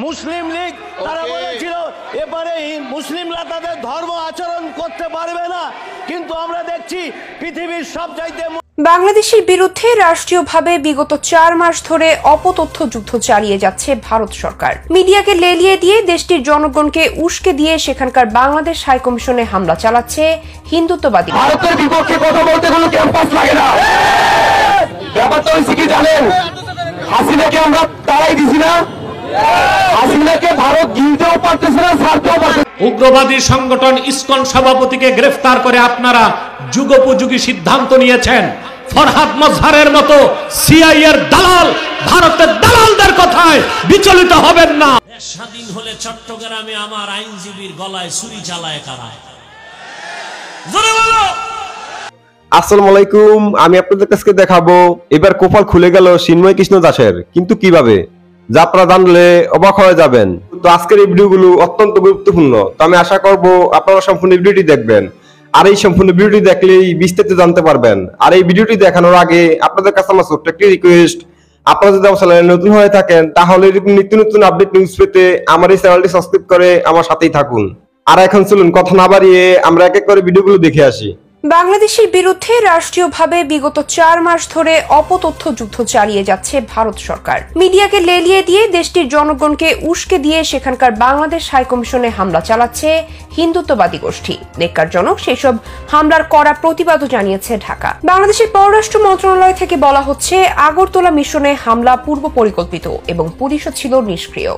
মুসলিম লীগ তারা বলেছিল এবারে মুসলিমরা তাদের ধর্ম আচরণ করতে পারবে না, কিন্তু আমরা দেখছি পৃথিবীর সবচাইতে বাংলাদেশের বিরুদ্ধে রাষ্ট্রীয়ভাবে বিগত 4 মাস ধরে অপতথ্য যুদ্ধ চালিয়ে যাচ্ছে ভারত সরকার। মিডিয়াকে লেলিয়ে দিয়ে দেশটির জনগণকে উস্কে দিয়ে সেখানকার বাংলাদেশ হাইকমিশনে হামলা চালাচ্ছে হিন্দুত্ববাদী। ভারতের বিপক্ষে কথা বলতে কোনো ক্যাম্পাস লাগে না। ব্যাপারটা হচ্ছে কি জানেন, হাসিনাকে আমরা তাড়াই দিছি না, হাসিনাকে ভারত গিলতেও পারতেছে না, ছাড়তেও পারতেছে। উগ্রবাদী সংগঠন ইসকন সভাপতিকে গ্রেফতার করে আপনারা যুগোপযোগী সিদ্ধান্ত নিয়েছেন। ফরহাদ মজহারের মতো সিআইএর দালাল, ভারতের দালালদের কথায় বিচলিত হবেন না। স্বাধীন হলে চট্টগ্রামে আমার আইনজীবীর গলায় ছুরি চালায় কারা? জোরে বলো। আসসালামু আলাইকুম, আমি আপনাদের কাছে দেখাবো এবার কপাল খুলে গেল চিন্ময় কৃষ্ণ দাসের, কিন্তু কিভাবে, যা আপনারা জানলে অবাক হয়ে যাবেন। তো আজকের এই ভিডিওগুলো অত্যন্ত গুরুত্বপূর্ণ, তো আমি আশা করব আপনারা সম্পূর্ণ ভিডিওটি দেখবেন, আর এই সম্পূর্ণ ভিডিওটি দেখলেই বিস্তারিত জানতে পারবেন। আর এই ভিডিওটি দেখানোর আগে আপনাদের কাছে আমার ছোট্ট একটি রিকোয়েস্ট, আপনারা যদি আমার চ্যানেলে নতুন হয়ে থাকেন তাহলে এরকম নিত্য নতুন আপডেট নিউজ পেতে আমার এই চ্যানেলটি সাবস্ক্রাইব করে আমার সাথেই থাকুন। আর এখন চলুন কথা না বাড়িয়ে আমরা এক এক করে ভিডিওগুলো দেখে আসি। বাংলাদেশের বিরুদ্ধে রাষ্ট্রীয়ভাবে বিগত 4 মাস ধরে অপতথ্য যুদ্ধ চালিয়ে যাচ্ছে ভারত সরকার। মিডিয়াকে লেলিয়ে দিয়ে দেশটির জনগণকে উস্কে দিয়ে সেখানকার বাংলাদেশ হাইকমিশনে হামলা চালাচ্ছে হিন্দুত্ববাদী গোষ্ঠী। নেককারজনক সেসব হামলার কড়া প্রতিবাদও জানিয়েছে ঢাকা। বাংলাদেশের পররাষ্ট্র মন্ত্রণালয় থেকে বলা হচ্ছে, আগরতলা মিশনে হামলা পূর্ব পরিকল্পিত এবং পুলিশও ছিল নিষ্ক্রিয়।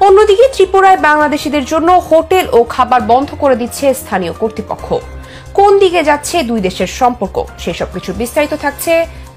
অন্যদিকে ত্রিপুরায় বাংলাদেশিদের জন্য হোটেল ও খাবার বন্ধ করে দিচ্ছে স্থানীয় কর্তৃপক্ষ। কোন দিকে যাচ্ছে দুই দেশের সম্পর্ক, সেসব কিছু বিস্তারিত থাকছে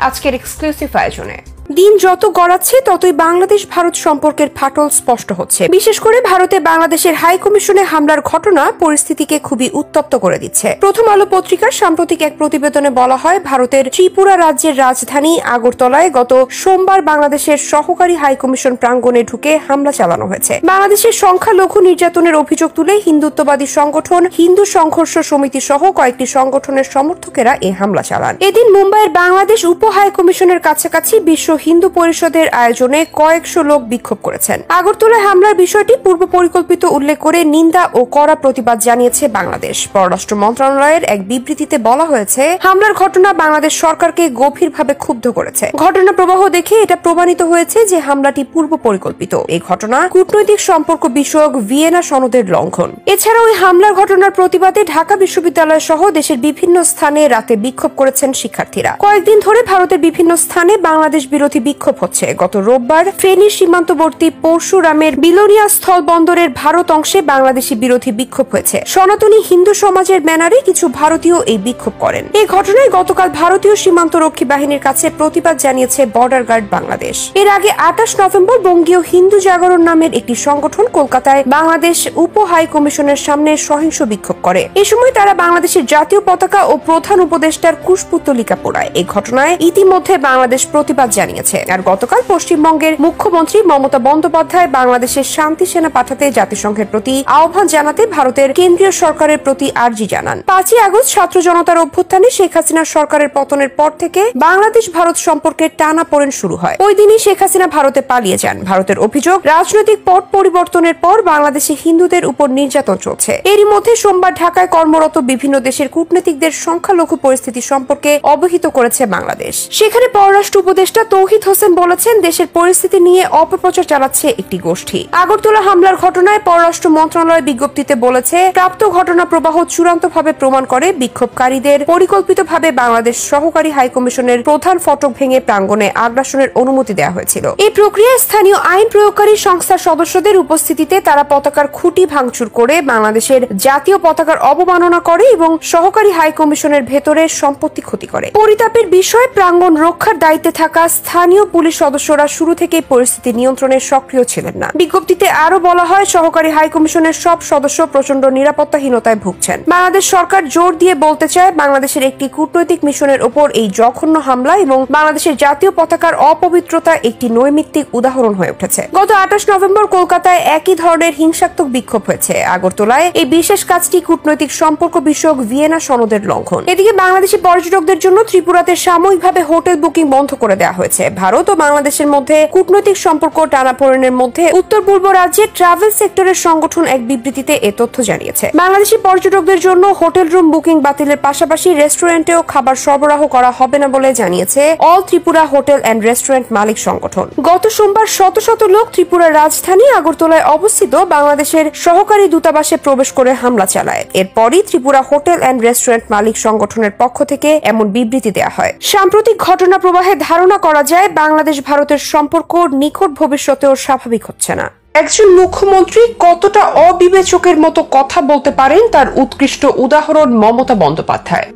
আজকের এক্সক্লুসিভ আয়োজনে। দিন যত গড়াচ্ছে ততই বাংলাদেশ ভারত সম্পর্কের ফাটল স্পষ্ট হচ্ছে। বিশেষ করে ভারতে বাংলাদেশের হাই কমিশনে হামলার ঘটনা পরিস্থিতিকে খুবই উত্তপ্ত করে দিচ্ছে। প্রথম আলো পত্রিকার সাম্প্রতিক এক প্রতিবেদনে বলা হয়, ভারতের ত্রিপুরা রাজ্যের রাজধানী আগরতলায় গত সোমবার বাংলাদেশের সহকারী হাই কমিশন প্রাঙ্গণে ঢুকে হামলা চালানো হয়েছে। বাংলাদেশের সংখ্যালঘু নির্যাতনের অভিযোগ তুলে হিন্দুত্ববাদী সংগঠন হিন্দু সংঘর্ষ সমিতি সহ কয়েকটি সংগঠনের সমর্থকেরা এই হামলা চালান। এদিন মুম্বাইয়ের বাংলাদেশ উপ হাই কমিশনের কাছাকাছি বিশ্ব হিন্দু পরিষদের আয়োজনে কয়েকশো লোক বিক্ষোভ করেছেন। আগরতলা হামলার বিষয়টি পূর্ব পরিকল্পিত উল্লেখ করে নিন্দা ও কড়া প্রতিবাদ জানিয়েছে বাংলাদেশ। পররাষ্ট্র মন্ত্রণালয়ের এক বিবৃতিতে বলা হয়েছে, হামলার ঘটনা বাংলাদেশ সরকারকে গভীরভাবে ক্ষুব্ধ করেছে। ঘটনা প্রবাহ দেখে এটা প্রমাণিত হয়েছে যে হামলাটি পূর্ব পরিকল্পিত। এই ঘটনা কূটনৈতিক সম্পর্ক বিষয়ক ভিয়েনা সনদের লঙ্ঘন। এছাড়াও এই হামলার ঘটনার প্রতিবাদে ঢাকা বিশ্ববিদ্যালয় সহ দেশের বিভিন্ন স্থানে রাতে বিক্ষোভ করেছেন শিক্ষার্থীরা। কয়েকদিন ধরে ভারতের বিভিন্ন স্থানে বাংলাদেশ বিরোধী বিক্ষোভ হচ্ছে। গত রোববার ফেনীর সীমান্তবর্তী পরশুরামের বিলোনিয়া স্থল বন্দরের ভারত অংশে বাংলাদেশি বিরোধী বিক্ষোভ হয়েছে। সনাতনী হিন্দু সমাজের ব্যানারে কিছু ভারতীয় এই বিক্ষোভ করেন। এই ঘটনায় গতকাল ভারতীয় সীমান্তরক্ষী বাহিনীর কাছে প্রতিবাদ জানিয়েছে বর্ডার গার্ড বাংলাদেশ। এর আগে 28 নভেম্বর বঙ্গীয় হিন্দু জাগরণ নামের একটি সংগঠন কলকাতায় বাংলাদেশ উপ হাই কমিশনের সামনে সহিংস বিক্ষোভ করে। এ সময় তারা বাংলাদেশের জাতীয় পতাকা ও প্রধান উপদেষ্টার কুশপুত্তলিকা পোড়ায়। এই ঘটনায় ইতিমধ্যে বাংলাদেশ প্রতিবাদ জানিয়েছে। আর গতকাল পশ্চিমবঙ্গের মুখ্যমন্ত্রী মমতা বন্দ্যোপাধ্যায় বাংলাদেশের শান্তি সেনা পাঠাতে জাতিসংঘের প্রতি আহ্বান জানাতে ভারতের কেন্দ্রীয় সরকারের প্রতি আর্জি জানান। 5 আগস্ট ছাত্র জনতার অভ্যুত্থানে শেখ হাসিনার সরকারের পতনের পর থেকে বাংলাদেশ ভারত সম্পর্কের টানাপোড়েন শুরু হয়। ওই দিনই শেখ হাসিনা ভারতে পালিয়ে যান। ভারতের অভিযোগ, রাজনৈতিক পট পরিবর্তনের পর বাংলাদেশে হিন্দুদের উপর নির্যাতন চলছে। এরই মধ্যে সোমবার ঢাকায় কর্মরত বিভিন্ন দেশের কূটনীতিকদের সংখ্যালঘু পরিস্থিতি সম্পর্কে অবহিত করেছে বাংলাদেশ। সেখানে পররাষ্ট্র উপদেষ্টা তৌহিদ হোসেন বলেছেন, দেশের পরিস্থিতি নিয়ে অপপ্রচার চালাচ্ছে একটি গোষ্ঠী। আগরতলা হামলার ঘটনায় পররাষ্ট্র মন্ত্রণালয় বিজ্ঞপ্তিতে বলেছে, প্রাপ্ত ঘটনা প্রবাহ চূড়ান্তভাবে প্রমাণ করে বিক্ষোভকারীদের পরিকল্পিতভাবে বাংলাদেশ সহকারী হাই কমিশনের প্রধান ফটক ভেঙে প্রাঙ্গণে আগ্রাসনের অনুমতি দেওয়া হয়েছিল। এই প্রক্রিয়ায় স্থানীয় আইন প্রয়োগকারী সংস্থার সদস্যদের উপস্থিতিতে তারা পতাকার খুঁটি ভাঙচুর করে বাংলাদেশের জাতীয় পতাকার অবমাননা করে এবং সহকারী হাই কমিশনের ভেতরে সম্পত্তি ক্ষতি করে। পরিতাপের বিষয়, প্রাঙ্গণ রক্ষার দায়িত্বে থাকা স্থানীয় পুলিশ সদস্যরা শুরু থেকেই পরিস্থিতি নিয়ন্ত্রণে সক্রিয় ছিলেন না। বিজ্ঞপ্তিতে আরো বলা হয়, সহকারী হাই কমিশনের সব সদস্য প্রচন্ড নিরাপত্তাহীনতায় ভুগছেন। বাংলাদেশ সরকার জোর দিয়ে বলতে চায়, বাংলাদেশের একটি কূটনৈতিক মিশনের ওপর এই জঘন্য হামলা এবং বাংলাদেশের জাতীয় পতাকার অপবিত্রতা একটি নৈমিত্তিক উদাহরণ হয়ে উঠেছে। গত 28 নভেম্বর কলকাতায় একই ধরনের হিংসাত্মক বিক্ষোভ হয়েছে। আগরতলায় এই বিশেষ কাজটি কূটনৈতিক সম্পর্ক বিষয়ক ভিয়েনা সনদের লঙ্ঘন। এদিকে বাংলাদেশি পর্যটকদের জন্য ত্রিপুরাতে সাময়িকভাবে হোটেল বুকিং বন্ধ করে দেওয়া হয়েছে। ভারত ও বাংলাদেশের মধ্যে কূটনৈতিক সম্পর্ক টানাপোড়েনের মধ্যে উত্তর পূর্ব রাজ্যের ট্রাভেল সেক্টরের সংগঠন এক বিবৃতিতে এ তথ্য জানিয়েছে। বাংলাদেশি পর্যটকদের জন্য হোটেল রুম বুকিং বাতিলের পাশাপাশি রেস্টুরেন্টেও খাবার সরবরাহ করা হবে না বলে জানিয়েছে all Tripura hotel and restaurant মালিক সংগঠন। গত সোমবার শত শত লোক ত্রিপুরার রাজধানী আগরতলায় অবস্থিত বাংলাদেশের সহকারী দূতাবাসে প্রবেশ করে হামলা চালায়। এরপরই ত্রিপুরা হোটেল অ্যান্ড রেস্টুরেন্ট মালিক সংগঠনের পক্ষ থেকে এমন বিবৃতি দেওয়া হয়। সাম্প্রতিক ঘটনা প্রবাহে ধারণা করা যায় বাংলাদেশ ভারতের সম্পর্ক নিকট ভবিষ্যতেও স্বাভাবিক হচ্ছে না। একজন মুখ্যমন্ত্রী কতটা অবিবেচকের মতো কথা বলতে পারেন তার উৎকৃষ্ট উদাহরণ মমতা বন্দ্যোপাধ্যায়।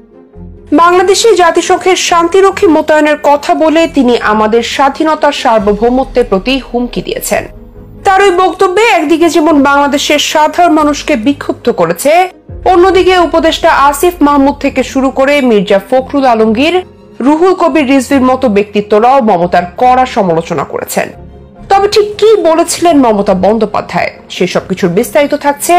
বাংলাদেশে জাতিসংঘের শান্তিরক্ষী মোতায়েনের কথা বলে তিনি আমাদের স্বাধীনতা সার্বভৌমত্বের প্রতি হুমকি দিয়েছেন। তার ওই বক্তব্যে একদিকে যেমন বাংলাদেশের সাধারণ মানুষকে বিক্ষুব্ধ করেছে, অন্যদিকে উপদেষ্টা আসিফ মাহমুদ থেকে শুরু করে মির্জা ফখরুল আলমগীর, রুহুল কবির রিজভির মতো ব্যক্তিত্বরাও মমতার কড়া সমালোচনা করেছেন। তবে ঠিক কি বলেছিলেন মমতা বন্দ্যোপাধ্যায়, সেসব কিছুর বিস্তারিত থাকছে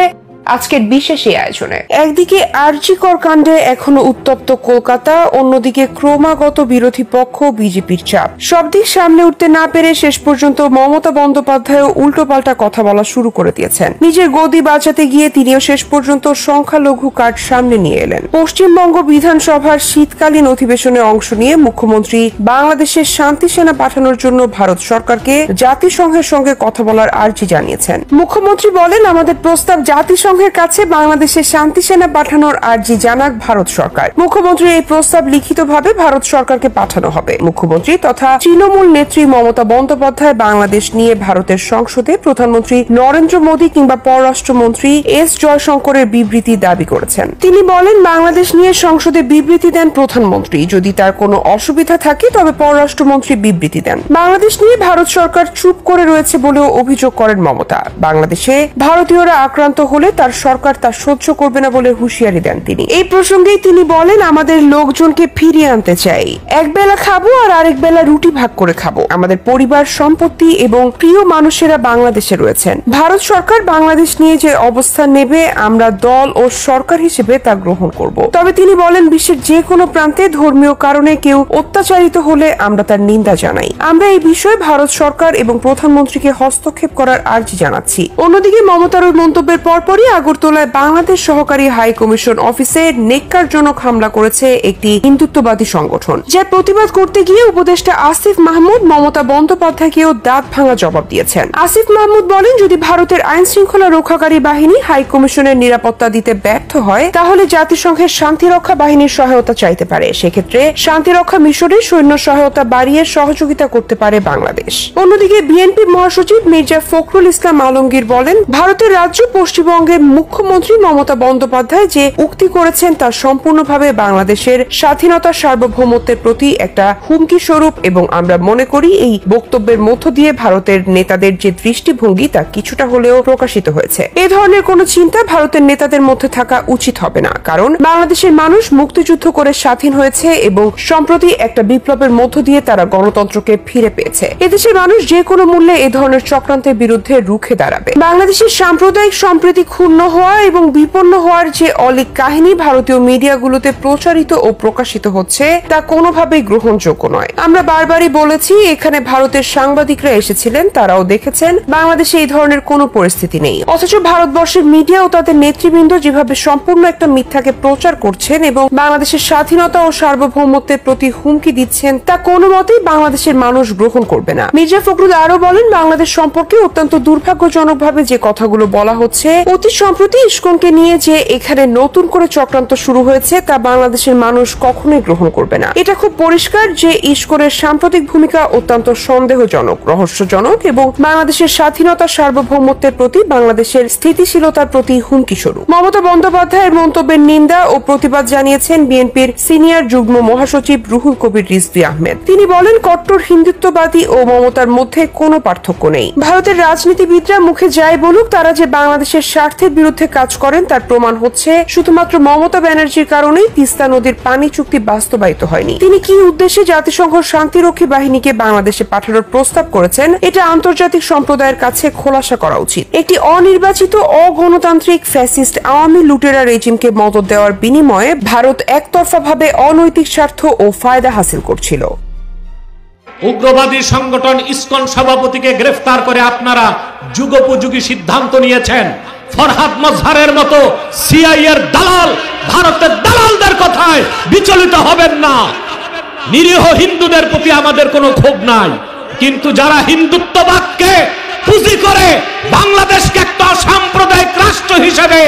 আজকের বিশেষ এই আয়োজনে। একদিকে আরজিকর কাণ্ডে এখনো উত্তপ্ত কলকাতা, অন্যদিকে ক্রমাগত বিরোধী পক্ষ বিজেপির চাপ। সব দিক সামনে উঠতে না পেরে শেষ পর্যন্ত মমতা বন্দ্যোপাধ্যায় উল্টোপাল্টা কথা বলা শুরু করে দিয়েছেন। নিজের গদি বাঁচাতে গিয়ে তিনিও শেষ পর্যন্ত সংখ্যালঘু কার্ড সামনে নিয়ে এলেন। পশ্চিমবঙ্গ বিধানসভার শীতকালীন অধিবেশনে অংশ নিয়ে মুখ্যমন্ত্রী বাংলাদেশের শান্তি সেনা পাঠানোর জন্য ভারত সরকারকে জাতিসংঘের সঙ্গে কথা বলার আর্জি জানিয়েছেন। মুখ্যমন্ত্রী বলেন, আমাদের প্রস্তাব জাতিসংঘের কাছে বাংলাদেশে শান্তি সেনা পাঠানোর আর্জি জানাক ভারত সরকার। মুখ্যমন্ত্রীর এই প্রস্তাব লিখিতভাবে ভারত সরকারকে পাঠানো হবে। মুখ্যমন্ত্রী তথা তৃণমূল নেত্রী মমতা বন্দ্যোপাধ্যায় বাংলাদেশ নিয়ে ভারতের সংসদে প্রধানমন্ত্রী নরেন্দ্র মোদী কিংবা পররাষ্ট্রমন্ত্রী এস জয়শঙ্করের বিবৃতি দাবি করেছেন। তিনি বলেন, বাংলাদেশ নিয়ে সংসদে বিবৃতি দেন প্রধানমন্ত্রী, যদি তার কোনো অসুবিধা থাকে তবে পররাষ্ট্রমন্ত্রী বিবৃতি দেন। বাংলাদেশ নিয়ে ভারত সরকার চুপ করে রয়েছে বলেও অভিযোগ করেন মমতা। বাংলাদেশে ভারতীয়রা আক্রান্ত হলে তার সরকার তা সহ্য করবে না বলে হুঁশিয়ারি দেন তিনি। এই প্রসঙ্গেই তিনি বলেন, আমাদের লোকজনকে ফিরিয়ে আনতে চাই, এক বেলা খাবো আর আরেক বেলা রুটি ভাগ করে খাবো। আমাদের পরিবার, সম্পত্তি এবং প্রিয় মানুষেরা বাংলাদেশে রয়েছেন। ভারত সরকার বাংলাদেশ নিয়ে যে অবস্থান নেবে আমরা দল ও সরকার হিসেবে তা গ্রহণ করব। তবে তিনি বলেন, বিশ্বের যে কোনো প্রান্তে ধর্মীয় কারণে কেউ অত্যাচারিত হলে আমরা তার নিন্দা জানাই। আমরা এই বিষয়ে ভারত সরকার এবং প্রধানমন্ত্রীকে হস্তক্ষেপ করার আর্জি জানাচ্ছি। অন্যদিকে মমতার ওই মন্তব্যের পরপরই আগরতলায় বাংলাদেশ সহকারী হাই কমিশন অফিসে নেককারজনক হামলা করেছে একটি হিন্দুত্ববাদী সংগঠন, যার প্রতিবাদ করতে গিয়ে উপদেষ্টা আসিফ মাহমুদ মমতা বন্দ্যোপাধ্যায়কেও দাঁত ভাঙা জবাব দিয়েছেন। আসিফ মাহমুদ বলেন, যদি ভারতের আইন শৃঙ্খলা রক্ষাকারী বাহিনী হাই কমিশনের নিরাপত্তা দিতে ব্যর্থ হয় তাহলে জাতিসংঘের শান্তিরক্ষা বাহিনীর সহায়তা চাইতে পারে। সেক্ষেত্রে শান্তিরক্ষা মিশনে সৈন্য সহায়তা বাড়িয়ে সহযোগিতা করতে পারে বাংলাদেশ। অন্যদিকে বিএনপি মহাসচিব মির্জা ফখরুল ইসলাম আলমগীর বলেন, ভারতের রাজ্য পশ্চিমবঙ্গের মুখ্যমন্ত্রী মমতা বন্দ্যোপাধ্যায় যে উক্তি করেছেন তা সম্পূর্ণভাবে বাংলাদেশের স্বাধীনতা সার্বভৌমত্বের প্রতি একটা হুমকি স্বরূপ এবং আমরা মনে করি এই বক্তব্যের মধ্য দিয়ে ভারতের নেতাদের যে দৃষ্টিভঙ্গি তা কিছুটা হলেও প্রকাশিত হয়েছে। এ ধরনের কোন চিন্তা ভারতের নেতাদের মধ্যে থাকা উচিত হবে না, কারণ বাংলাদেশের মানুষ মুক্তিযুদ্ধ করে স্বাধীন হয়েছে এবং সম্প্রতি একটা বিপ্লবের মধ্য দিয়ে তারা গণতন্ত্রকে ফিরে পেয়েছে। এদেশের মানুষ যে কোনো মূল্যে এ ধরনের চক্রান্তের বিরুদ্ধে রুখে দাঁড়াবে। বাংলাদেশের সাম্প্রদায়িক সম্প্রীতি ক্ষুণ্ণ হওয়া এবং বিপন্ন হওয়ার যে অলীক কাহিনী ভারতীয় মিডিয়াগুলোতে প্রচারিত ও প্রকাশিত হচ্ছে তা কোনোভাবেই গ্রহণযোগ্য নয়। আমরা বারবারই বলেছি, এখানে ভারতের সাংবাদিকরা এসেছিলেন, তারাও দেখেছেন বাংলাদেশে এই ধরনের কোনো পরিস্থিতি নেই। অথচ ভারতবর্ষের মিডিয়া ও তাদের নেতৃবৃন্দ যেভাবে সম্পূর্ণ একটা মিথ্যাকে প্রচার করছেন এবং বাংলাদেশের স্বাধীনতা ও সার্বভৌমত্বের প্রতি হুমকি দিচ্ছেন তা কোনো মতেই বাংলাদেশের মানুষ গ্রহণ করবে না। মির্জা ফখরুল আরো বলেন, বাংলাদেশ সম্পর্কে অত্যন্ত দুর্ভাগ্যজনকভাবে যে কথাগুলো বলা হচ্ছে, অতি সম্প্রতি ইসকনকে নিয়ে যে এখানে নতুন করে চক্রান্ত শুরু হয়েছে তা বাংলাদেশের মানুষ কখনোই গ্রহণ করবে না। এটা খুব পরিষ্কার যে ইসকনের সাম্প্রতিক ভূমিকা অত্যন্ত সন্দেহজনক, রহস্যজনক এবং বাংলাদেশের স্বাধীনতা সার্বভৌমত্বের প্রতি, বাংলাদেশের স্থিতিশীলতার প্রতি হুমকি স্বরূপ। মমতা বন্দ্যোপাধ্যায়ের মন্তব্যের নিন্দা ও প্রতিবাদ জানিয়েছেন বিএনপির সিনিয়র যুগ্ম মহাসচিব রুহুল কবির রিজভী আহমেদ। তিনি বলেন, কট্টর হিন্দুত্ববাদী ও মমতার মধ্যে কোনো পার্থক্য নেই। ভারতের রাজনীতিবিদরা মুখে যাই বলুক, তারা যে বাংলাদেশের স্বার্থের বিরুদ্ধে কাজ করেন তার প্রমাণ হচ্ছে শুধুমাত্র মমতা ব্যানার্জির কারণেই তিস্তা নদীর পানি চুক্তি বাস্তবায়িত হয়নি। তিনি কি উদ্দেশ্যে জাতিসংঘ শান্তিরক্ষী বাহিনীকে বাংলাদেশে পাঠানোর প্রস্তাব করেছেন এটা আন্তর্জাতিক সম্প্রদায়ের কাছে খোলাসা করা উচিত। একটি অনির্বাচিত অগণতান্ত্রিক ফ্যাসিস্ট আওয়ামী লুটেরা রেজিমকে মদত দেওয়ার বিনিময়ে ভারত একতরফাভাবে অনৈতিক স্বার্থ ও ফায়দা হাসিল করছিল। উগ্রবাদী সংগঠন ইসকন সভাপতিকে গ্রেফতার করে আপনারা যুগোপযোগী সিদ্ধান্ত নিয়েছেন। ফরহাদ মজহারের মতো সিআইএর দালাল, ভারতের দালালদের কথায় বিচলিত হবেন না। নিরীহ হিন্দুদের প্রতি আমাদের কোনো ক্ষোভ নাই, কিন্তু যারা হিন্দুত্ববাদকে পুঁজি করে বাংলাদেশকে একটা সাম্প্রদায়িক রাষ্ট্র হিসেবে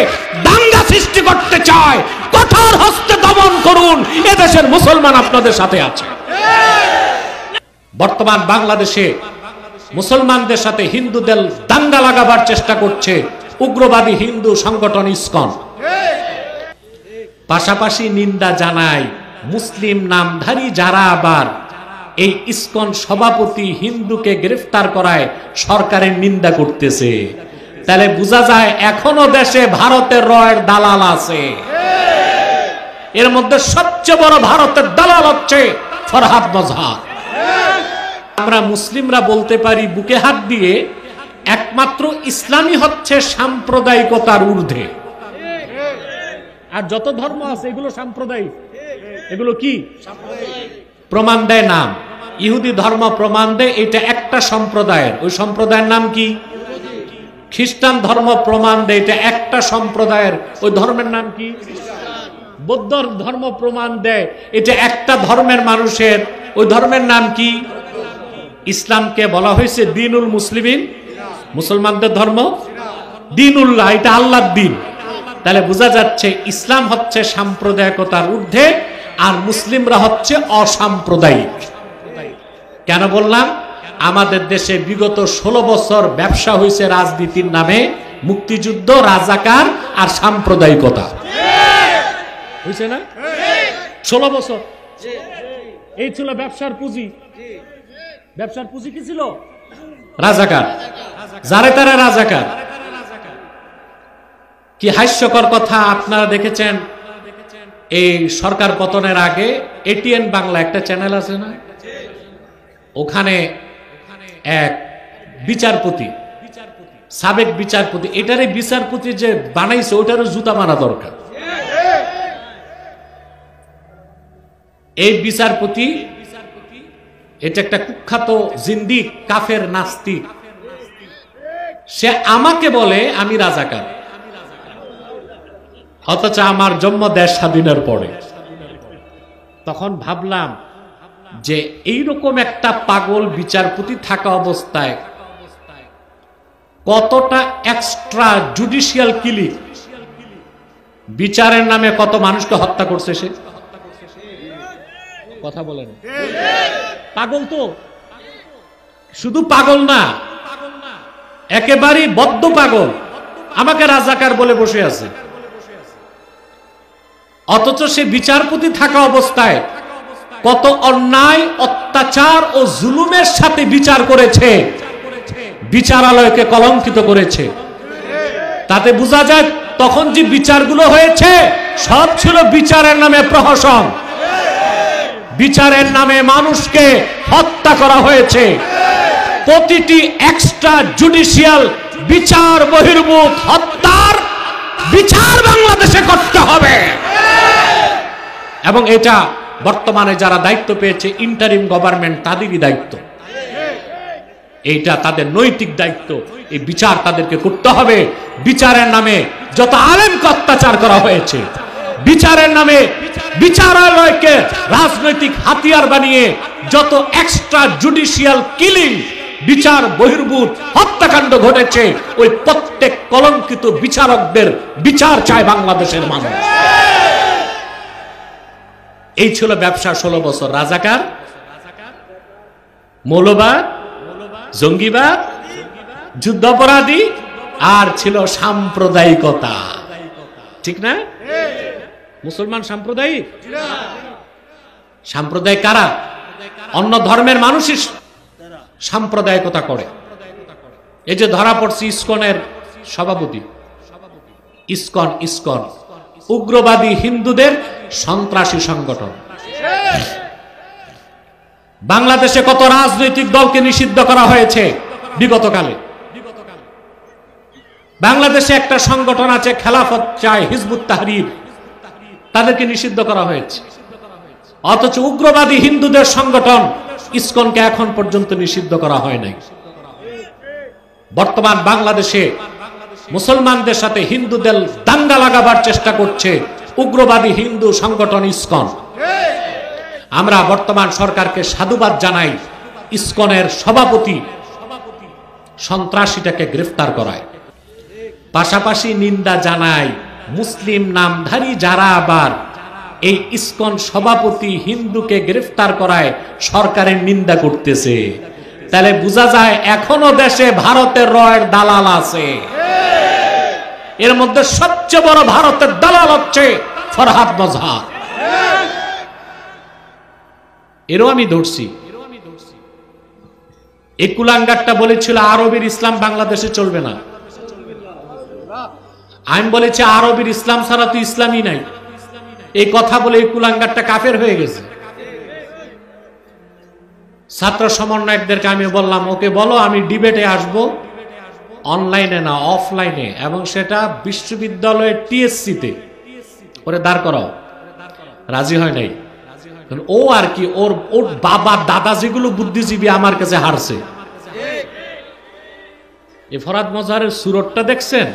দাঙ্গা সৃষ্টি করতে চায়, কঠোর হস্তে দমন করুন। এদেশের মুসলমান আপনাদের সাথে আছে। বর্তমান বাংলাদেশে মুসলমানদের সাথে হিন্দুদের দাঙ্গা লাগাবার চেষ্টা করছে উগ্রবাদী হিন্দু সংগঠন ইসকন। পাশাপাশি নিন্দা জানায় মুসলিম নামধারী যারা আবার এই ইসকন সভাপতি হিন্দুকে গ্রেফতার করায় সরকারের নিন্দা করতেছে। তাহলে বোঝা যায় এখনো দেশে ভারতের রয়ের দালাল আছে। এর মধ্যে সবচেয়ে বড় ভারতের দালাল হচ্ছে ফরহাদ মজহার। আমরা মুসলিমরা বলতে পারি বুকে হাত দিয়ে, একমাত্র ইসলামই হচ্ছে সাম্প্রদায়িকতার ঊর্ধ্বে। আর যত ধর্ম আছে এগুলো সাম্প্রদায়িক। এগুলো কি প্রমাণ দেয়? নাম ইহুদি ধর্ম প্রমাণ দেয় এটা একটা সম্প্রদায়ের, ওই সম্প্রদায়ের নাম কি? খ্রিস্টান ধর্ম প্রমাণ দেয় এটা একটা সম্প্রদায়ের, ওই ধর্মের নাম কি? বৌদ্ধ ধর্ম প্রমাণ দেয় এটা একটা ধর্মের মানুষের, ওই ধর্মের নাম কি? ইসলামকে বলা হয়েছে দিনুল মুসলিমিন, মুসলমানদের ধর্ম। দিনুল্লাহ, এটা আল্লাহর দিন। তাহলে বোঝা যাচ্ছে ইসলাম হচ্ছে সাম্প্রদায়িকতার ঊর্ধ্বে, আর মুসলিমরা হচ্ছে অসাম্প্রদায়িক। কেন বললাম? আমাদের দেশে বিগত 16 বছর ব্যবসা হয়েছে রাজনীতির নামে, মুক্তিযুদ্ধ, রাজাকার আর সাম্প্রদায়িকতা হয়েছে না? 16 বছর এই ছিল ব্যবসার পুঁজি। ব্যবসার পুঁজি কি ছিল? রাজাকার, যারে তারা রাজাকার। কি হাস্যকর কথা আপনারা দেখেছেন, এই সরকার পতনের আগে এটিএন বাংলা একটা চ্যানেল আছে না, ওখানে এক বিচারপতি, সাবেক বিচারপতি, এটারে বিচারপতি যে বানাইছে ওটারও জুতা মারা দরকার। এই বিচারপতি এটা একটা কুখ্যাত জিন্দিক, কাফের, নাস্তিক। সে আমাকে বলে আমি রাজাকার, অথচ আমার জন্ম দেশ স্বাধীনের পরে। তখন ভাবলাম যে এইরকম একটা পাগল বিচারপতি থাকা অবস্থায় কতটা এক্সট্রা জুডিশিয়াল কিলিং, বিচারের নামে কত মানুষকে হত্যা করছে সে। কথা বলেন, পাগল তো শুধু পাগল না, একেবারেই বদ্ধ পাগল। আমাকে রাজাকার বলে বসে আছে, অথচ সে বিচারপতি থাকা অবস্থায় কত অন্যায়, অত্যাচার ও জুলুমের সাথে বিচার করেছে, বিচারালয়কে কলঙ্কিত করেছে। তাতে বোঝা যায় তখন যে বিচারগুলো হয়েছে সব ছিল বিচারের নামে প্রহসন, বিচারের নামে মানুষকে হত্যা করা হয়েছে। প্রতিটি এক্সট্রা জুডিশিয়াল বিচার বহির্ভূত হত্যার বিচার বাংলাদেশে করতে হবে, এবং এটা বর্তমানে যারা দায়িত্ব পেয়েছে ইন্টারিম গভর্নমেন্ট, তাদেরই দায়িত্ব। এইটা তাদের নৈতিক দায়িত্ব, এই বিচার তাদেরকে করতে হবে। বিচারের নামে যত আলেমকে অত্যাচার করা হয়েছে, বিচারের নামে বিচারালয়কে রাজনৈতিক হাতিয়ার বানিয়ে যত এক্সট্রা জুডিশিয়াল কিলিং, বিচার বহির্ভূত হত্যাকাণ্ড ঘটেছে, ওই প্রত্যেক কলঙ্কিত বিচারকদের বিচার চায় বাংলাদেশের মানুষ। এই ছিল ব্যবসা 16 বছর। রাজাকার, মৌলবাদ, জঙ্গিবাদ, যুদ্ধাপরাধী, আর ছিল সাম্প্রদায়িকতা। ঠিক না? মুসলমান সাম্প্রদায়িক? সাম্প্রদায়িক কারা? অন্য ধর্মের মানুষই সাম্প্রদায়িকতা করে। এই যে ধরা পড়ছে ইসকনের সভাপতি, ইসকন উগ্রবাদী হিন্দুদের সন্ত্রাসী সংগঠন। বাংলাদেশে কত রাজনৈতিক দলকে নিষিদ্ধ করা হয়েছে বিগতকালে। বাংলাদেশে একটা সংগঠন আছে খেলাফত চায়, হিজবুত তাহরির, তাদেরকে নিষিদ্ধ করা হয়েছে। অথচ উগ্রবাদী হিন্দুদের সংগঠন ইসকনকে এখন পর্যন্ত নিষিদ্ধ করা হয় নাই। বর্তমান বাংলাদেশে মুসলমানদের সাথে হিন্দুদের দাঙ্গা লাগাবার চেষ্টা করছে উগ্রবাদী হিন্দু সংগঠন ইসকন। আমরা বর্তমান সরকারকে সাধুবাদ জানাই, ইসকনের সভাপতি সন্ত্রাসীটাকে গ্রেফতার করায়। পাশাপাশি নিন্দা জানাই মুসলিম নামধারী যারা আবার এই ইসকন সভাপতি হিন্দুকে গ্রেফতার করায় সরকারের নিন্দা করতেছে। তাহলে বোঝা যায় এখনো দেশে ভারতের রয়ের দালাল আছে। এর মধ্যে সবচেয়ে বড় ভারতের দালাল হচ্ছে ফরহাদ মজহার। এরও আমি ধরছি। এই কুলাঙ্গারটা বলেছিল আরবের ইসলাম বাংলাদেশে চলবে না। আমি বলেছি আরবের ইসলাম ছাড়া তো ইসলামই নাই। এই কথা বলে এই কুলাঙ্গারটা কাফের হয়ে গেছে। ছাত্র সমন্বয়কদেরকে আমি বললাম, ওকে বলো আমি ডিবেটে আসব, অনলাইনে না অফলাইনে, এবং সেটা বিশ্ববিদ্যালয়ের টিএসসিতে ওরে দাঁড় করাও। রাজি হয় নাই। ও আর কি, ওর বাবা দাদা যেগুলো বুদ্ধিজীবী আমার কাছে হারছে। এই ফরহাদ মজহারের সুরতটা দেখছেন?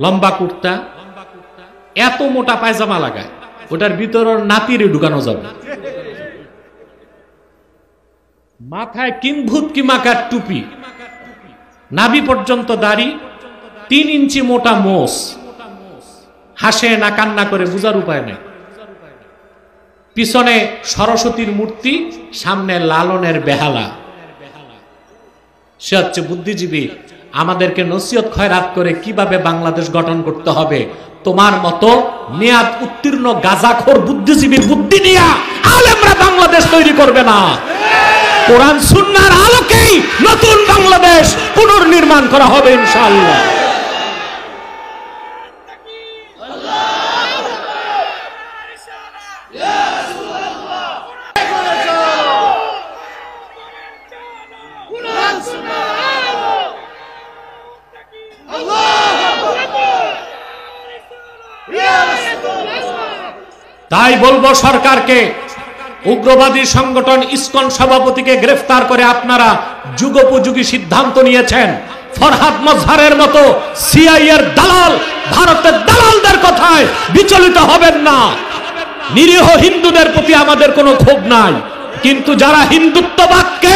লম্বা কুর্তা, এত মোটা পায়জামা লাগায়, ওটার ভিতর নাতিরে ঢুকানো যাবে। মাথায় কিনভূত কি মাকার টুপি, নাভি পর্যন্ত দাড়ি, 3 ইঞ্চি মোটা মোষ, হাসে না কান্না করে বুঝার উপায় নেই। পিছনে সরস্বতীর মূর্তি, সামনে লালনের বেহালা। সে হচ্ছে বুদ্ধিজীবী, আমাদেরকে নসিহত খয়রাত করে কিভাবে বাংলাদেশ গঠন করতে হবে। তোমার মতো মেয়াদ উত্তীর্ণ গাজাখোর বুদ্ধিজীবীর বুদ্ধি নিয়ে আলেমরা বাংলাদেশ তৈরি করবে না। কোরআন সুন্নাহর আলোকেই নতুন বাংলাদেশ পুনর্নির্মাণ করা হবে ইনশাআল্লাহ। তাই বলবো সরকারকে, উগ্রবাদী সংগঠন ইসকন সভাপতিকে গ্রেফতার করে আপনারা যুগোপযোগী সিদ্ধান্ত নিয়েছেন। ফরহাদ মজহারের মতো সিআইএর দালাল, ভারতের দালালদের কথায় বিচলিত হবেন না। নিরীহ হিন্দুদের প্রতি আমাদের কোনো ক্ষোভ নাই, কিন্তু যারা হিন্দুত্ববাদকে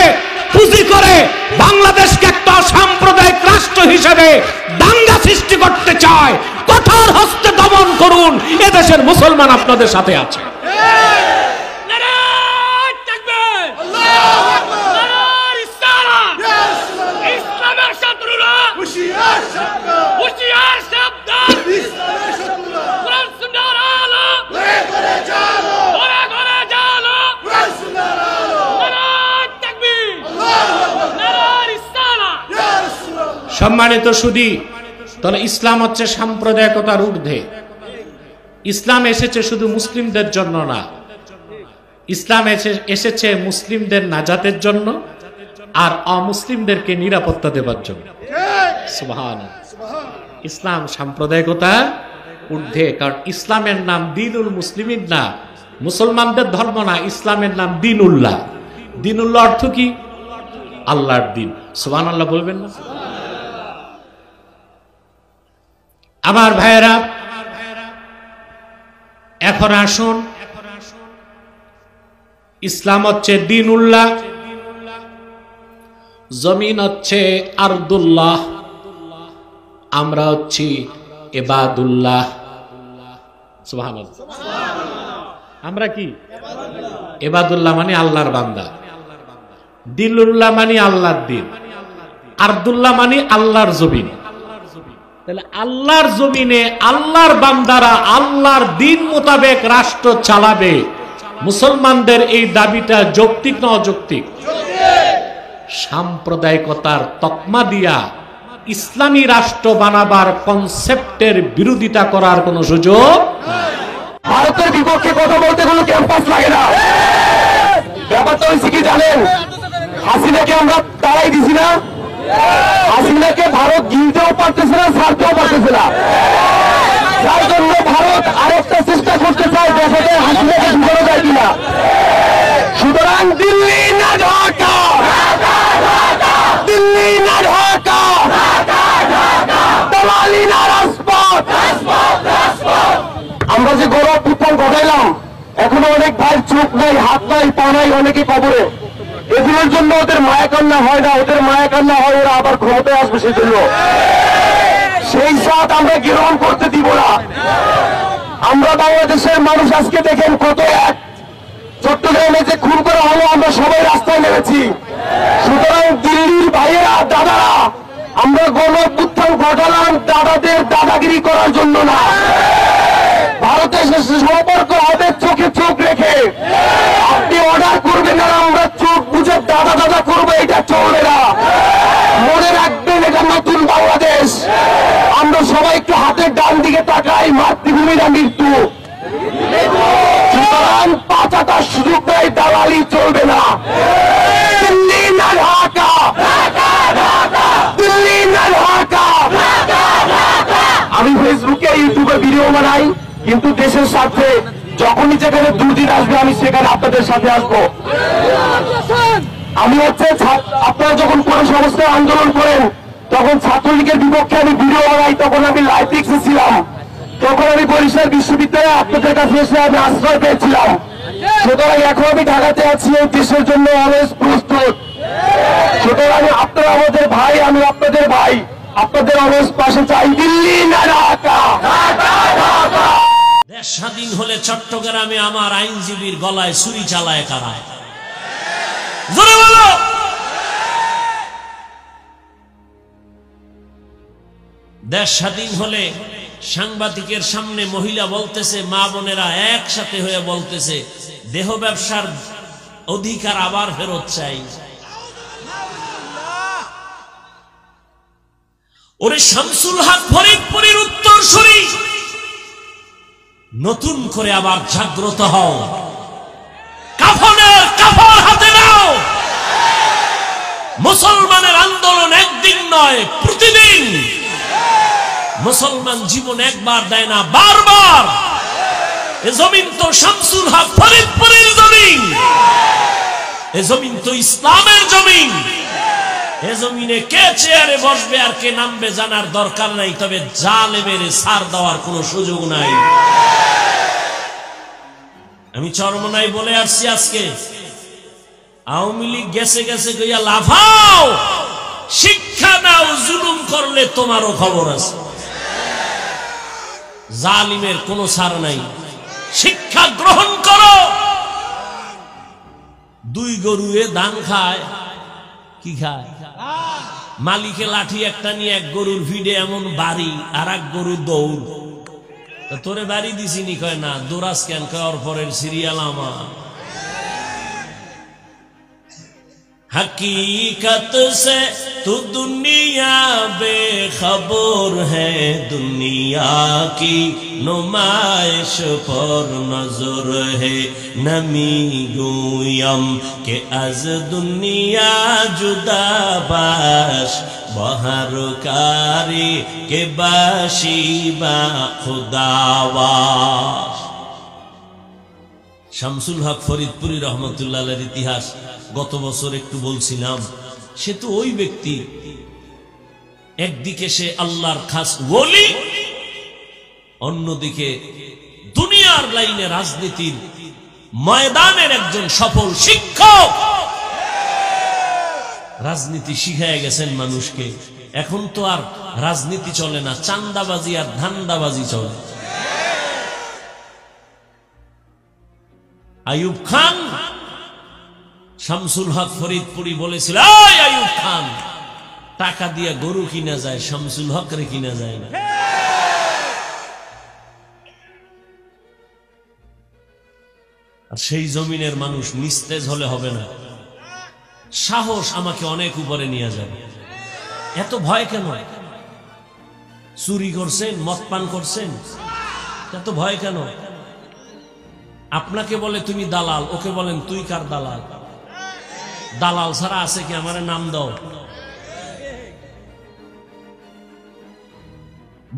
পুঁজি করে বাংলাদেশকে একটা সাম্প্রদায়িক রাষ্ট্র হিসেবে দাঙ্গা সৃষ্টি করতে চায়, কঠোর হস্তে দমন করুন। এদেশের মুসলমান আপনাদের সাথে আছে। সম্মানিত সুধী, তাহলে ইসলাম হচ্ছে সাম্প্রদায়িকতার ঊর্ধ্বে। ইসলাম এসেছে শুধু মুসলিমদের জন্য না, ইসলাম এসেছে মুসলিমদের নাজাতের জন্য আর অমুসলিমদেরকে নিরাপত্তা দেবার জন্য। সুবহানাল্লাহ। ইসলাম সাম্প্রদায়িকতার ঊর্ধ্বে, কারণ ইসলামের নাম দ্বীনুল মুসলিমিন না, মুসলমানদের ধর্ম না, ইসলামের নাম দ্বীনুল্লাহ। দ্বীনুল্লাহ অর্থ কি? আল্লাহর দ্বীন। সুবহানাল্লাহ বলবেন না? আমার ভাইয়েরা, এখন আসুন, ইসলাম হচ্ছে দ্বীনুল্লাহ, জমিন হচ্ছে আরদুল্লাহ, আমরা হচ্ছি ইবাদুল্লাহ। সুবহানাল্লাহ। আমরা কি? ইবাদুল্লাহ মানে আল্লাহর বান্দা, দ্বীনুল্লাহ মানে আল্লাহর দ্বীন, আরদুল্লাহ মানে আল্লাহর জমিন। তাহলে আল্লাহর জমিনে আল্লাহর বান্দারা আল্লাহর দ্বীন মোতাবেক রাষ্ট্র চালাবে। মুসলমানদের এই দাবিটা যৌক্তিক না অযৌক্তিক? সাম্প্রদায়িকতার তকমা দিয়া ইসলামী রাষ্ট্র বানাবার কনসেপ্টের বিরোধিতা করার কোনো সুযোগ। ভারতের বিপক্ষে কথা বলতে কোনো ক্যাম্পাস লাগে না। ব্যাপারটা হয়েছে কি জানেন? হাসিনাকে আমরা তাড়াই দিছি না, হাসিনাকে ভারত গিলতেও পারতেছে না, ছাড়তেও পারতেছে না। যার জন্য ভারত আরেকটা চেষ্টা করতে চায়, দেখা যায় হাসিনাকে ঢুকানো যায় কিনা। আমরা যে গণ অভ্যুত্থান ঘটাইলাম, এখনো অনেক ভাইয়ের চোখ নাই, হাত নাই, পা নাই, অনেকে কবরে। এগুলোর জন্য ওদের মায়া কান্না হয় না, ওদের মায়া কান্না হয় ওরা আবার ক্ষমতায় আসবে সেজন্য। সেই সাথ আমরা গ্রহণ করতে দিব না। আমরা বাংলাদেশের মানুষ আজকে দেখেন কত এক, চট্টগ্রামে যে খুন করা হলো আমরা সবাই রাস্তায় নেমেছি। সুতরাং দিল্লির ভাইয়েরা, দাদারা, আমরা গণ অভ্যুত্থান ঘটালাম দাদাদের দাদাগিরি করার জন্য না। ভারতের সাথে সম্পর্ক হবে চোখে চোখ রেখে। আপনি অর্ডার করবেন না, আমরা চোখ বুঝে দাদা দাদা করবো, এটা চলবে না। মনে রাখবেন এটা নতুন বাংলাদেশ। আমরা সবাই একটু হাতের ডান দিকে তাকাই, মাতৃভূমিরা মৃত্যু। সুতরাং পাঁচাটার সুযোগ নেই, দালালি চলবে না। দিল্লি না ঢাকা, দিল্লি না ঢাকা। আমি ফেসবুকে ইউটিউবে ভিডিও বানাই, কিন্তু দেশের সাথে যখনই যেখানে দুর্দিন আসবে আমি সেখানে আপনাদের সাথে আসবো। আমি আপনারা যখন কোন সমস্যায় আন্দোলন করেন তখন ছাত্রলীগের বিপক্ষে আমি ভিডিও বানাই, তখন আমি লাইভ দেখেছিলাম। তখন আমি বরিশাল বিশ্ববিদ্যালয়ে আপনাদের কাছে এসে আমি আশ্রয় পেয়েছিলাম। সুতরাং এখন আমি ঢাকাতে আছি, এই দেশের জন্য অলওয়েজ প্রস্তুত। সুতরাং আপনারা আমাদের ভাই, আমি আপনাদের ভাই, আপনাদের অলওয়েজ পাশে চাই। দিল্লি না ঢাকা। দেশ স্বাধীন হলে চট্টগ্রামে আমার আইনজীবীর গলায় ছুরি চালায় কারা? জোরে বলো। দেশ স্বাধীন হলে সাংবাদিকের সামনে মহিলা বলতেছে, মা বোনেরা একসাথে হয়ে বলতেছে, দেহ ব্যবসার অধিকার আবার ফেরত চাই। ওরে শামসুল হক ফরিদপুরের উত্তরসূরি, নতুন করে আবার জাগ্রত হও, কাফনের কাপড় হাতে নাও। মুসলমানের আন্দোলন একদিন নয়, প্রতিদিন। মুসলমান জীবন একবার দেয় না, বারবার। এ জমিন তো শামসুল হক ফরিদপুরের জমিন, এ জমিন তো ইসলামের জমিন। এ জমিনে কে চেয়ারে বসবে আর কে নামবে জানার দরকার নাই, তবে জালেমের ছাড় দেওয়ার কোনো সুযোগ নাই। আমি চরমনাই বলে আসছি, আজকে আওয়ামী লীগ গেছে গেছে কইয়া লাফাও, শিক্ষা নাও, জুলুম করলে তোমারও খবর আছে। জালিমের কোনো ছাড় নাই, শিক্ষা গ্রহণ করো। দুই গরুয়ে ধান খায়, কি খায়? মালিকে লাঠি একটা নিয়ে এক গরুর ভিড়ে এমন বাড়ি, আর এক গরু দৌড়। তোরে বাড়ি দিছিনি, কয় না। দোরাস কেন? কয় পরের সিরিয়াল আমার। हकीकत से तू दुनिया बेखबर है, दुनिया की नुमाइश पर नजर है। नमी गोयम के अज दुनिया जुदा बाश, बहर कारी के बाशी बा खुदावाश। শামসুল হক ফরিদপুরি রহমতুল্লাহ আলাইহির ইতিহাস গত বছর একটু বলছিলাম। সে তো ওই ব্যক্তি, একদিকে সে আল্লাহর খাস ওলি, অন্যদিকে দুনিয়ার লাইনে রাজনীতির ময়দানের একজন সফল শিক্ষক। রাজনীতি শিখায় গেছেন মানুষকে। এখন তো আর রাজনীতি চলে না, চান্দাবাজি আর ধান্দাবাজি চলে। আইয়ুব খান, শামসুল হক ফরিদপুরি বলেছিল, আইয়ুব খান, টাকা দিয়ে গরু কিনা যায়, শামসুল হক রে কিনা যায় না। আর সেই জমিনের মানুষ নিস্তেজ হলে হবে না। সাহস আমাকে অনেক উপরে নিয়ে যাবে। এত ভয় কেন? চুরি করছেন, মদ পান করছেন, এত ভয় কেন? আপনাকে বলে তুমি দালাল, ওকে বলেন তুই কার দালাল? দালাল ছাড়া আছে কি? আমারে নাম দাও।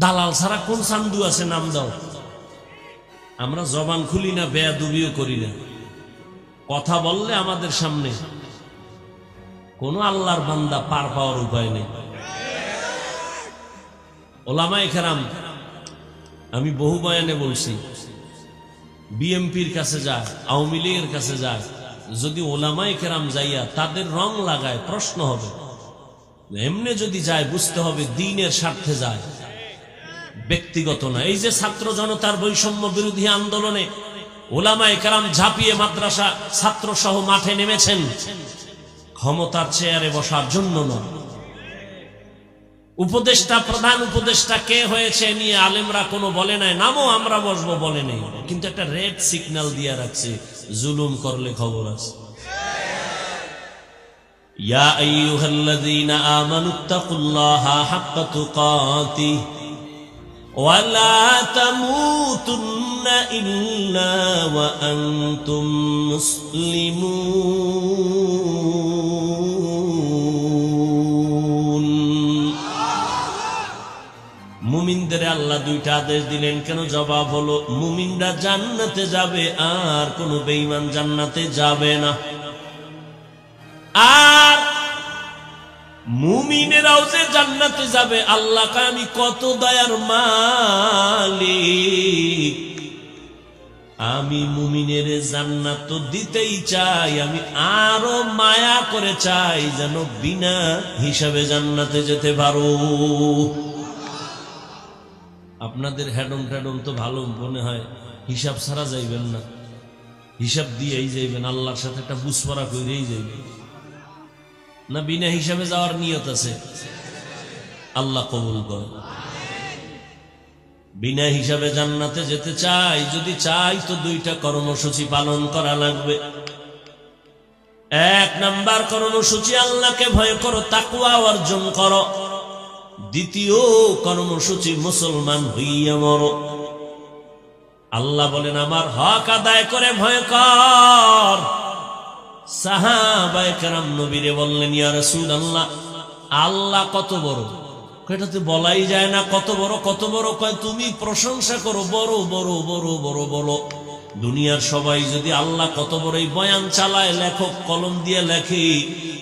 দালাল ছাড়া কোন সান্দু আছে? নাম দাও। আমরা জবান খুলি না, বেয়াদবিও করি না। কথা বললে আমাদের সামনে কোন আল্লাহর বান্দা পার পাওয়ার উপায় নেই। ওলামায়ে কেরাম, আমি বহু বয়ানে বলছি, বিএমপির কাছে যায়, আওয়ামী লীগের কাছে যায়, যদি ওলামায়ে কেরাম যাইয়া তাদের রং লাগায় প্রশ্ন হবে। এমনি যদি যায় বুঝতে হবে দ্বীনের স্বার্থে যায়, ব্যক্তিগত না। এই যে ছাত্র জনতার বৈষম্য বিরোধী আন্দোলনে ওলামায়ে কেরাম ঝাঁপিয়ে মাদ্রাসা ছাত্র সহ মাঠে নেমেছেন ক্ষমতার চেয়ারে বসার জন্য নয়। উপদেষ্টা, প্রধান উপদেষ্টা কে হয়েছে নিয়ে আলেমরা কোনো বলে নাই, নামও আমরা বসবো বলে নেই, কিন্তু একটা রেড সিগন্যাল দিয়ে রাখছে, জুলুম করলে খবর আছে। ইয়া আইয়ুহাল্লাযীনা আমানুত্তাকুল্লাহা হাক্কা তুকাতিহি ওয়া লা তামুতুন্না ইল্লা ওয়া আনতুম মুসলিমুন। মুমিনদের আল্লাহ দুইটা আদেশ দিলেন কেন? জবাব হলো মুমিনরা জান্নাতে যাবে আর কোন বেঈমান জান্নাতে যাবে না। আর মুমিনেরাও যে জান্নাতে যাবে, আল্লাহ কয় আমি কত দয়ার মালিক, আমি মুমিনের জান্নাত তো দিতেই চাই, আমি আরো মায়া করে চাই যেন বিনা হিসাবে জান্নাতে যেতে পারো। আপনাদের হেডম টেডম তো ভালো মনে হয়, হিসাব ছাড়া যাইবেন না, হিসাব দিয়েই যাইবেন, আল্লাহর সাথে একটা বুঝপড়া করেই যাইবেন না। বিনা হিসাবে যাওয়ার নিয়ত আছে, আল্লাহ কবুল করে। বিনা হিসাবে জান্নাতে যেতে চাই, যদি চাই তো দুইটা কর্মসূচি পালন করা লাগবে। এক নাম্বার কর্মসূচি আল্লাহকে ভয় করো, তাকওয়া অর্জন করো। দ্বিতীয় কর্মসূচি মুসলমান হইয়া মরো। আল্লাহ বলেন আমার হক আদায় করে ভয় কর। সাহাবায়ে কেরাম নবীরে বললেন ইয়া রাসূলুল্লাহ, আল্লাহ কত বড়? এটা তো বলাই যায় না, কত বড় কত বড়। কয় তুমি প্রশংসা করো, বড় বড় বড় বড় বড়। দুনিয়ার সবাই যদি আল্লাহ কত বড়ই বয়ান চালায়, লেখক কলম দিয়ে লেখে,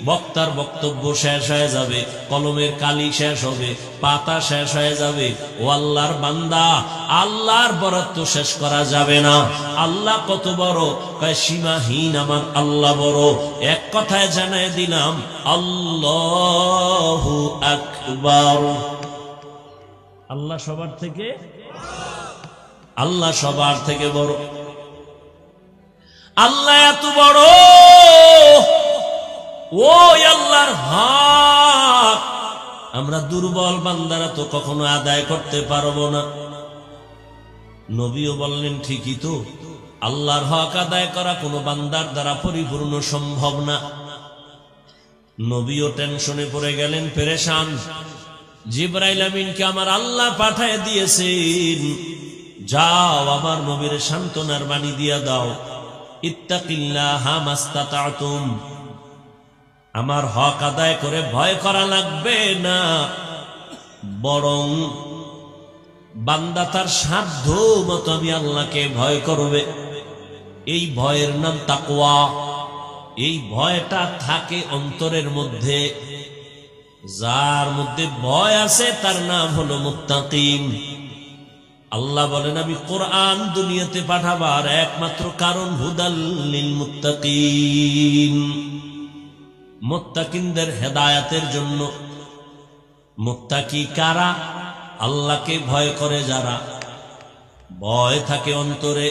বক্তার বক্তব্য শেষ হয়ে যাবে, কলমের কালি শেষ হবে, পাতা শেষ হয়ে যাবে। ও আল্লাহর বান্দা, আল্লাহর বরাদ্দ শেষ করা যাবে না। আল্লাহ কত বড়? কয় সীমাহীন আমার আল্লাহ বড়। এক কথায় জানায় দিলাম, আল্লাহু আকবার। আল্লাহ সবার থেকে, আল্লাহ সবার থেকে বড়। আল্লাহ এত বড়, ওই আল্লাহর হক আমরা দুর্বল বান্দারা তো কখনো আদায় করতে পারবো না। নবীও বললেন ঠিকই তো, আল্লাহর হক আদায় করা কোনো বান্দার দ্বারা পরিপূর্ণ সম্ভব না। নবীও টেনশনে পড়ে গেলেন, পেরেশান। জিবরাইল আমিনকে আমার আল্লাহ পাঠায় দিয়েছেন, যাও আমার নবীর সান্ত্বনার বাণী দিয়া দাও, ইত্তাকিল্লাহা মাস্তাতাতুম, আমার হক আদায় করে ভয় করা লাগবে না, বরং বান্দা তার সাধ্য মতো আমি আল্লাহকে ভয় করবে। এই ভয়ের নাম তাকওয়া। এই ভয়টা থাকে অন্তরের মধ্যে। যার মধ্যে ভয় আছে তার নাম হলো মুত্তাকিন। আল্লাহ বলেন আমি কোরআন দুনিয়াতে পাঠাবার একমাত্র কারণ হুদাল লিল মুত্তাকিন, মুত্তাকিনদের হেদায়েতের জন্য। মুত্তাকি কারা? আল্লাহকে ভয় করে যারা। ভয় থাকে অন্তরে,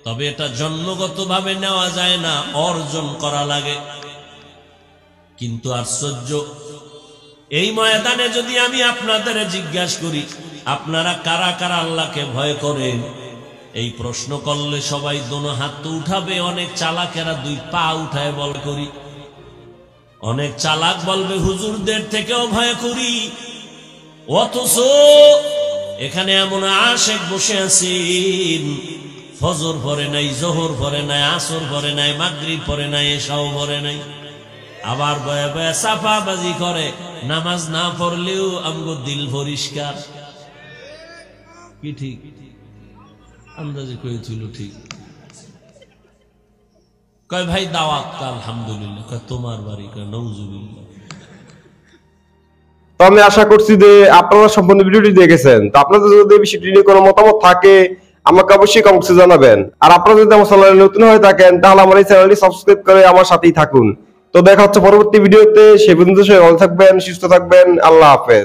তবে এটা জন্মগতভাবে নেওয়া যায় না, অর্জন করা লাগে। কিন্তু আশ্চর্য, এই ময়দানে যদি আমি আপনাদের জিজ্ঞাসা করি আপনারা কারা কারা আল্লাহকে ভয় করেন, এই প্রশ্ন করলে সবাই দোনো হাত তো উঠাবে। অনেক চালাকেরা দুই পা উঠায় বল করি, অনেক চালাক বলবে হুজুরদের থেকেও ভয় করি। অথচ এখানে এমন আশেক বসে আছেন, ফজর পরে নাই, জোহর পরে নাই, আসর পরে নাই, মাগরিব পরে নাই, এশাও পরে নাই, আবার বয়ে বয়ে সাফাবাজি করে। নামাজ না পড়লেও আমগো দিল পরিষ্কার। কি ঠিক? আন্দাজে কইছিল ঠিক। কয় ভাই দাওয়াত? আলহামদুলিল্লাহ। কয় তোমার বাড়ি? কয় নাউজুবিল্লাহ। তো আমি আশা করছি যে আপনারা সম্পূর্ণ ভিডিওটি দেখেছেন। তো আপনাদের যদি এই বিষয়টি নিয়ে কোনো মতামত থাকে, আমাকে অবশ্যই কমেন্টসে জানাবেন। আর আপনারা যদি আমার চ্যানেলে নতুন হয়ে থাকেন তাহলে আমার এই চ্যানেলটি সাবস্ক্রাইব করে আমার সাথেই থাকুন। তো দেখা হচ্ছে পরবর্তী ভিডিওতে। সে পর্যন্ত সবাই ভালো থাকবেন, সুস্থ থাকবেন। আল্লাহ হাফেজ।